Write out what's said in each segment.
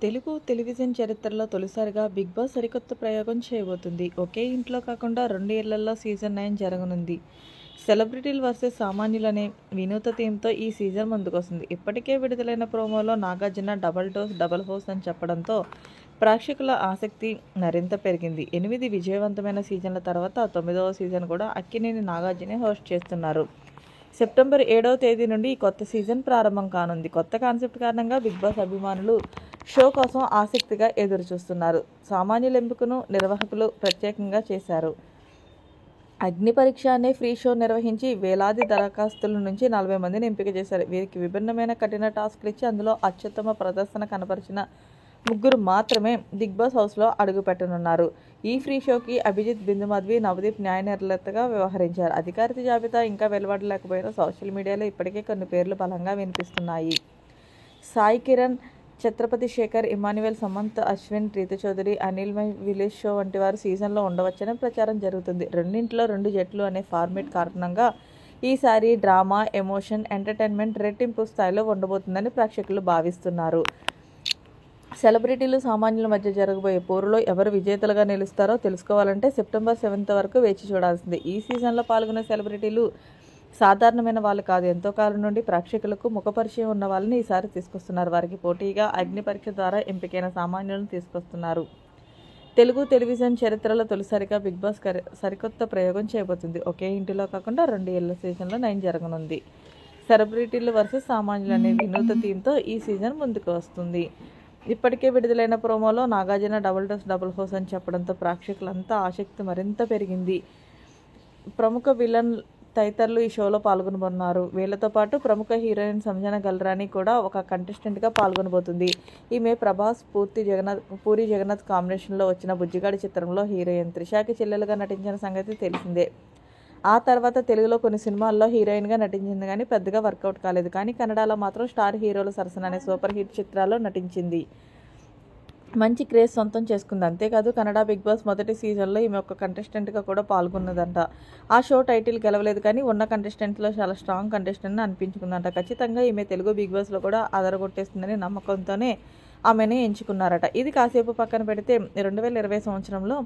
Telugu television చరిత్రలో తొలిసారిగా 'big boss' సరికొత్త ప్రయోగం చేయబోతుంది. ఒకే ఇంట్లో కాకుండా 2 ఇళ్లల్లో సీజన్ 9 జరగనుంది. సెలబ్రిటీలు వర్సెస్ సామాన్యులనే వినూత్న థీమ్‌తో ఈ సీజన్ ముందుకొస్తుంది. ఇప్పటికే విడుదలైన ప్రోమోలో Nagarjuna double dose double house అని చెప్పడంతో ప్రేక్షకుల ఆసక్తి మరింత పెరిగింది. 8 విజయవంతమైన సీజన్ల తర్వాత 9వ సీజన్ కూడా అక్కినేని నాగార్జునే హోస్ట్ చేస్తున్నారు. సెప్టెంబర్ 7వ తేదీ నుండి ఈ కొత్త సీజన్ ప్రారంభం కానుంది. కొత్త కాన్సెప్ట్ కారణంగా 'బిగ్ బాస్' అభిమానులు షో కోసం ఆసక్తిగా ఎదురుచూస్తున్నారు. సామాన్యుల ఎంపికను నిర్వాహకులు ప్రత్యేకంగా చేశారు. అగ్ని పరీక్ష అనే ఫ్రీ షో నిర్వహించి వేలాది దరఖాస్తుల నుంచి 40 మందిని ఎంపిక చేశారు. వీరికి విభిన్నమైన కఠిన టాస్క్లు ఇచ్చి అందులో అత్యుత్తమ ప్రదర్శన కనబరిచిన 3 మాత్రమే 'బిగ్ బాస్' హౌస్లో అడుగుపెట్టనున్నారు. ఈ ఫ్రీ షోకి అభిజిత్, బిందు మాధవి, నవదీప్ న్యాయ నిర్ణేతగా వ్యవహరించారు. అధికారిక జాబితా ఇంకా వెలువడలేకపోయినా సోషల్ మీడియాలో ఇప్పటికే కొన్ని పేర్లు బలంగా వినిపిస్తున్నాయి. Sai Kiran, Chhatrapati Shekhar, Emmanuel, Samanth, Ashwin, Ritu Chowdary, Anil my village show వంటి వారు సీజన్లో ఉండవచ్చని ప్రచారం జరుగుతుంది. 2 2 జట్లు అనే ఫార్మేట్ కారణంగా ఈసారి డ్రామా, ఎమోషన్, ఎంటర్టైన్మెంట్ రెట్టింపు స్థాయిలో ఉండబోతుందని ప్రేక్షకులు భావిస్తున్నారు. సెలబ్రిటీలు, సామాన్యుల మధ్య జరగబోయే పోరులో ఎవరు విజేతలుగా నిలుస్తారో తెలుసుకోవాలంటే సెప్టెంబర్ 7వ వరకు వేచి చూడాల్సిందే. ఈ సీజన్లో పాల్గొనే సెలబ్రిటీలు సాధారణమైన వాళ్ళు కాదు. ఎంతో కాలం నుండి ప్రేక్షకులకు ముఖపరిచయం ఉన్న వాళ్ళని ఈసారి తీసుకొస్తున్నారు. వారికి పోటీగా అగ్ని పరీక్ష ద్వారా ఎంపికైన సామాన్యులను తీసుకొస్తున్నారు. తెలుగు టెలివిజన్ చరిత్రలో తొలిసారిగా 'బిగ్ బాస్' సరికొత్త ప్రయోగం చేయబోతుంది. ఒకే ఇంటిలో కాకుండా 2 ఇళ్ల సీజన్లో 9 జరగనుంది. సెలబ్రిటీలు వర్సెస్ సామాన్యులు అనే వినూత్న థీమ్‌తో ఈ సీజన్ ముందుకు వస్తుంది. ఇప్పటికే విడుదలైన ప్రోమోలో Nagarjuna double dose double house అని చెప్పడంతో ప్రేక్షకులంతా ఆసక్తి మరింత పెరిగింది. ప్రముఖ విలన్ తదితరులు ఈ షోలో పాల్గొనబోతున్నారు. వీళ్లతో పాటు ప్రముఖ హీరోయిన్ సంజన గల్రానీ కూడా ఒక కంటెస్టెంట్గా పాల్గొనబోతుంది. ఈమె ప్రభాస్, పూరి జగన్నాథ్ కాంబినేషన్లో వచ్చిన 'బుజ్జిగాడు' చిత్రంలో హీరోయిన్. త్రిషకి చెల్లెలుగా నటించిన సంగతి తెలిసిందే. ఆ తర్వాత తెలుగులో కొన్ని సినిమాల్లో హీరోయిన్గా నటించింది కానీ పెద్దగా వర్కౌట్ కాలేదు. కానీ కన్నడలో మాత్రం స్టార్ హీరోల సరసన అనే సూపర్ హిట్ చిత్రాల్లో నటించింది. మంచి క్రేజ్ సొంతం చేసుకుంది. అంతేకాదు కన్నడ 'బిగ్ బాస్' మొదటి సీజన్లో ఈమె ఒక కంటెస్టెంట్గా కూడా పాల్గొన్నదంట. ఆ షో టైటిల్ గెలవలేదు కానీ ఉన్న కంటెస్టెంట్లో చాలా స్ట్రాంగ్ కంటెస్టెంట్ అనిపించుకుందంట. ఖచ్చితంగా ఈమె తెలుగు 'బిగ్ బాస్'లో కూడా అదరగొట్టేస్తుందని నమ్మకంతోనే ఆమెను ఎంచుకున్నారట. ఇది కాసేపు పక్కన పెడితే 2020 సంవత్సరంలో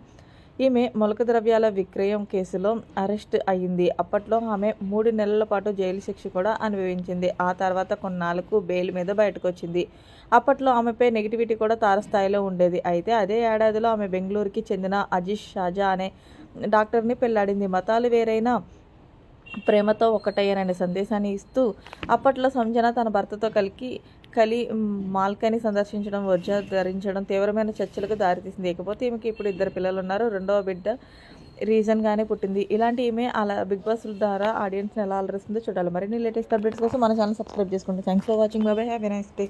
ఈమె మొలక ద్రవ్యాల విక్రయం కేసులో అరెస్ట్ అయ్యింది. అప్పట్లో ఆమె 3 నెలల పాటు జైలు శిక్ష కూడా అనుభవించింది. ఆ తర్వాత కొన్నాళ్లకు బెయిల్ మీద బయటకు వచ్చింది. అప్పట్లో ఆమెపై నెగిటివిటీ కూడా తారస్థాయిలో ఉండేది. అయితే అదే ఏడాదిలో ఆమె బెంగళూరుకి చెందిన అజీజ్ షాజా అనే డాక్టర్ని పెళ్లాడింది. మతాలు వేరైనా ప్రేమతో ఒకటయ్యాననే సందేశాన్ని ఇస్తూ అప్పట్లో సంజన తన భర్తతో కలి మాల్కని సందర్శించడం, వజ్జా ధరించడం తీవ్రమైన చర్చలకు దారితీసింది. ఇకపోతే ఈమెకి ఇప్పుడు 2 పిల్లలున్నారు. 2వ బిడ్డ రీజన్గానే పుట్టింది. ఇలాంటి ఈమె అలా 'బిగ్ బాస్' ద్వారా ఆడియన్స్ని ఎలా అలరిస్తుందో చూడాలి. మరిన్ని లేటెస్ట్ అప్డేట్స్ కోసం మన ఛానల్ సబ్స్క్రైబ్ చేసుకోండి. Thanks for watching. By by. Have a nice day.